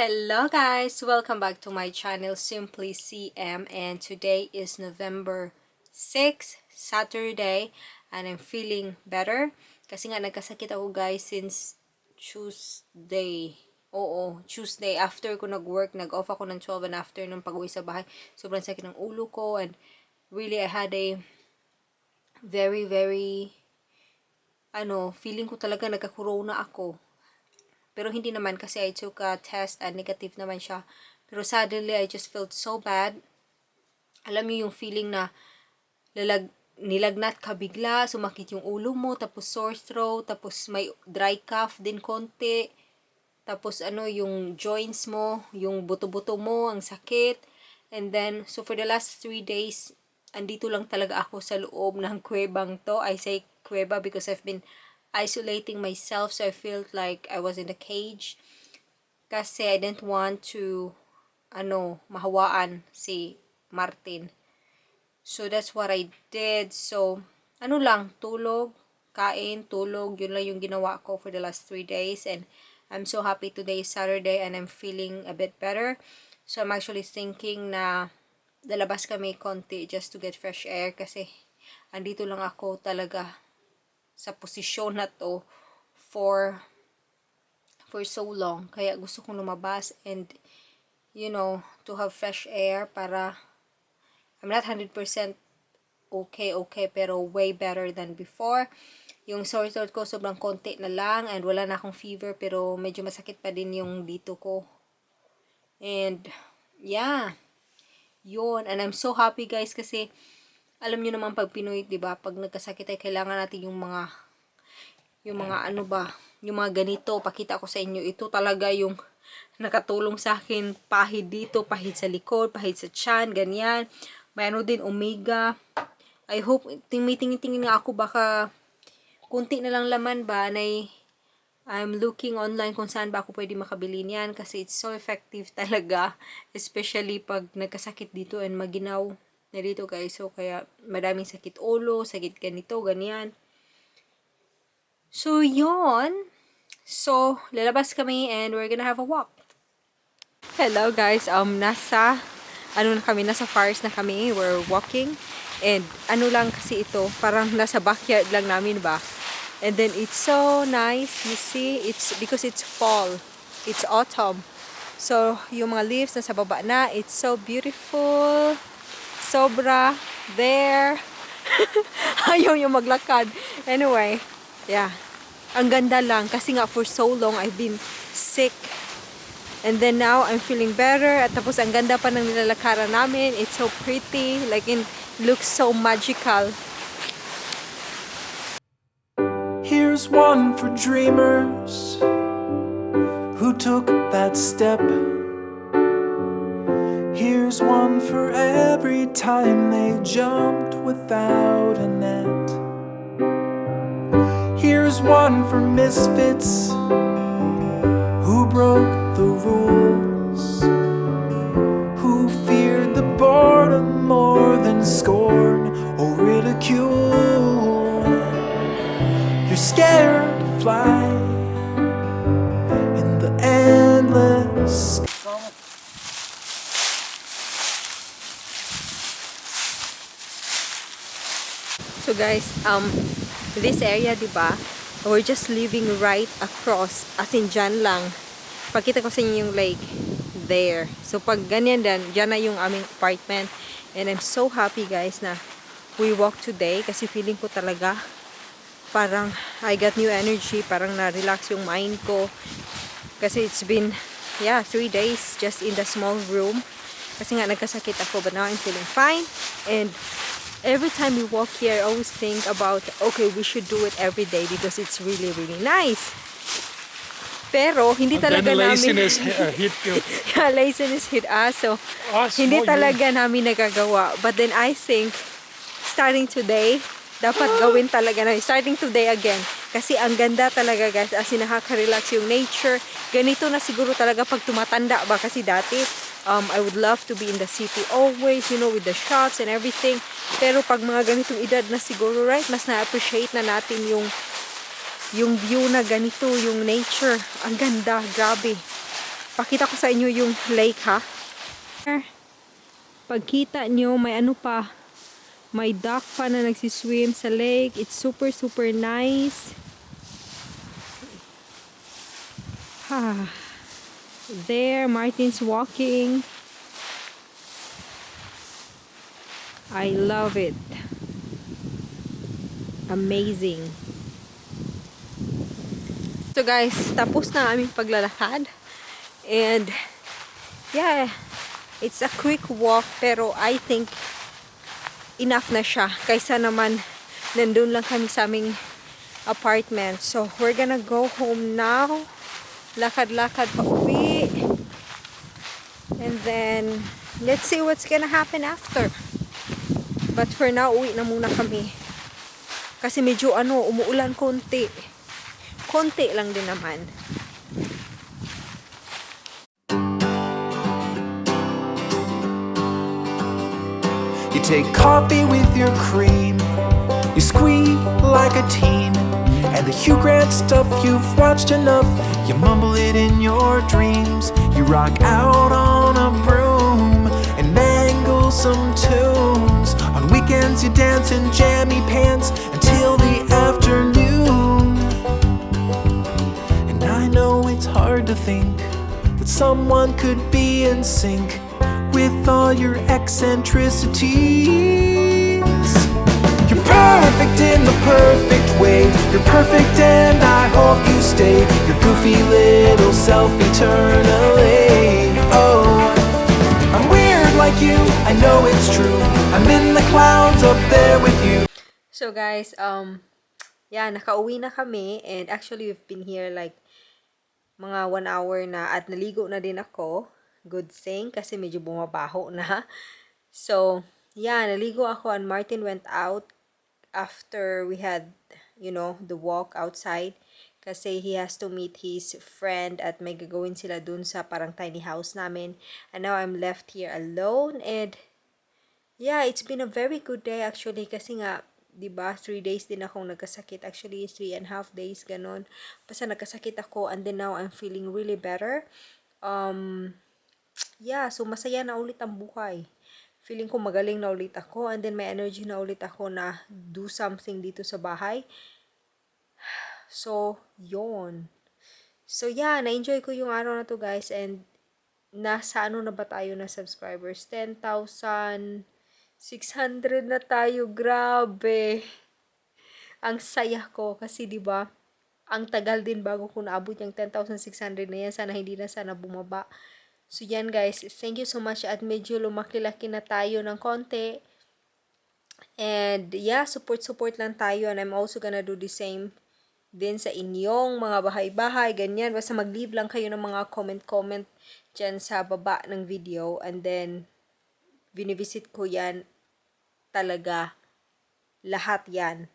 Hello guys! Welcome back to my channel Simply CM, and today is November 6, Saturday, and I'm feeling better kasi nga nagkasakit ako guys since Tuesday. Oo, Tuesday after ko nag-work, nag-off ako ng 12 and after nung pag-uwi sa bahay, sobrang sakit ng ulo ko, and really I had a very feeling ko talaga nagka-corona ako. Pero hindi naman kasi I took a test and negative naman siya. Pero suddenly, I just felt so bad. Alam niyo yung feeling na nilagnat ka bigla, sumakit yung ulo mo, tapos sore throat, tapos may dry cough din konti. Tapos yung joints mo, yung buto-buto mo, ang sakit. And then, so for the last 3 days, andito lang talaga ako sa loob ng kuwebang to. I say kuweba because I've been isolating myself, so I felt like I was in a cage kasi I didn't want to mahawaan si Martin. So that's what I did. So tulog, kain, tulog, yun lang yung ginawa ko for the last 3 days, and I'm so happy today is Saturday and I'm feeling a bit better. So I'm actually thinking na lalabas kami konti just to get fresh air kasi andito lang ako talaga sa posisyon na to for so long. Kaya gusto kong lumabas and to have fresh air para I'm not 100% okay pero way better than before. Yung sore throat ko sobrang konti na lang and wala na akong fever pero medyo masakit pa din yung dito ko. And yeah, yun. And I'm so happy guys kasi alam niyo naman pag Pinoy, 'di ba? Pag nagkasakit ay kailangan natin yung mga yung mga ganito. Pakita ko sa inyo. Ito talaga yung nakatulong sa akin. Pahid dito, pahid sa likod, pahid sa tiyan, ganyan. May din omega. I hope tingin nga ako baka kunti na lang laman ba I'm looking online kung saan ba ako pwede makabili niyan kasi it's so effective talaga, especially pag nagkasakit dito and maginaw na dito guys. So kaya madaming sakit ulo, sakit ganito, ganyan. So yon. So lalabas kami and we're gonna have a walk. Hello guys, nasa forest na kami. We're walking and lang kasi ito, parang nasa backyard lang namin ba. And then it's so nice, you see, it's because it's fall, it's autumn. So yung mga leaves nasa baba na, it's so beautiful. Sobra there. Ayaw yung maglakad. Anyway, yeah. Ang ganda lang kasi nga for so long I've been sick. And then now I'm feeling better. At tapos ang ganda pa ng nilalakaran namin. It's so pretty. Like it looks so magical. Here's one for dreamers who took that step. Here's one for every time they jumped without a net. Here's one for misfits who broke the rules, who feared the boredom more than scorn or ridicule. You're scared to fly in the endless. So guys, this area, diba, we're just living right across, as in dyan lang. Pakita ko sa inyo yung lake there. So pag ganyan dyan na yung aming apartment. And I'm so happy guys na we walk today kasi feeling ko talaga parang I got new energy, parang na-relax yung mind ko. Kasi it's been 3 days just in the small room. Kasi nga nagkasakit ako, but now I'm feeling fine. And every time we walk here, I always think about, okay, we should do it every day because it's really, really nice. Pero, hindi talaga namin... laziness hit you. Yeah, laziness hit us. So, hindi talaga namin nagagawa. But then I think, starting today, dapat gawin talaga namin. Starting today again. Kasi ang ganda talaga guys. As in, nakaka-relax yung nature. Ganito na siguro talaga pag tumatanda ba. Kasi dati, I would love to be in the city always, with the shops and everything. Pero pag mga ganitong edad na siguro, right, mas na-appreciate na natin yung view na ganito, yung nature. Ang ganda, grabe. Pakita ko sa inyo yung lake, ha. Pagkita nyo, may ano pa. May duck pa na nagsiswim sa lake. It's super, super nice. There, Martin's walking. I love it. Amazing. So guys, tapos na aming paglalakad. And yeah, it's a quick walk pero I think enough na siya. Kaysa naman nandun lang kami sa aming apartment. So we're gonna go home now. Lakad-lakad pa uwi. And then let's see what's gonna happen after. But for now, uwi na muna kami. Kasi medyo umuulan konti. Konti lang din naman. You take coffee with your cream, you squeak like a teen, and the Hugh Grant stuff you've watched enough, you mumble it in your dreams. You rock out on a broom and mangle some tunes. On weekends you dance in jammy pants until the afternoon. And I know it's hard to think that someone could be in sync with all your eccentricities. You're perfect in the perfect way. You're perfect and I hope you stay your goofy little self eternally. Oh, I'm weird like you, I know it's true. I'm in the clouds up there with you. So guys, yeah, nakauwi na kami. And actually, we've been here like mga 1 hour na. At naligo na din ako. Good thing kasi medyo bumabaho na. So, yeah, naligo ako and Martin went out after we had, you know, the walk outside. Kasi he has to meet his friend at may gagawin sila dun sa parang tiny house namin. And now I'm left here alone. And yeah, it's been a very good day actually kasi nga, 'di ba, 3 days din akong nagkasakit. Actually, 3.5 days, ganon. Basta nagkasakit ako and then now I'm feeling really better. Yeah, so masaya na ulit ang buhay. Feeling ko magaling na ulit ako and then may energy na ulit ako na do something dito sa bahay. So, yon. So, yeah, na-enjoy ko yung araw na to guys and nasa ano na ba tayo na subscribers? 10,600 na tayo. Grabe. Ang saya ko kasi 'di ba? Ang tagal din bago ko naabot yung 10,600 na yan. Sana hindi na sana bumaba. So, yan guys. Thank you so much. At medyo lumaki-laki na tayo ng konti. And, yeah, support lang tayo. And I'm also gonna do the same din sa inyong mga bahay-bahay. Ganyan. Basta mag-leave lang kayo ng mga comment dyan sa baba ng video. And then, binivisit ko yan talaga. Lahat yan.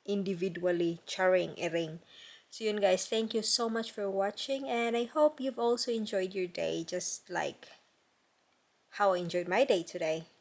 Individually. Charing, ering. So yun guys, thank you so much for watching and I hope you've also enjoyed your day just like how I enjoyed my day today.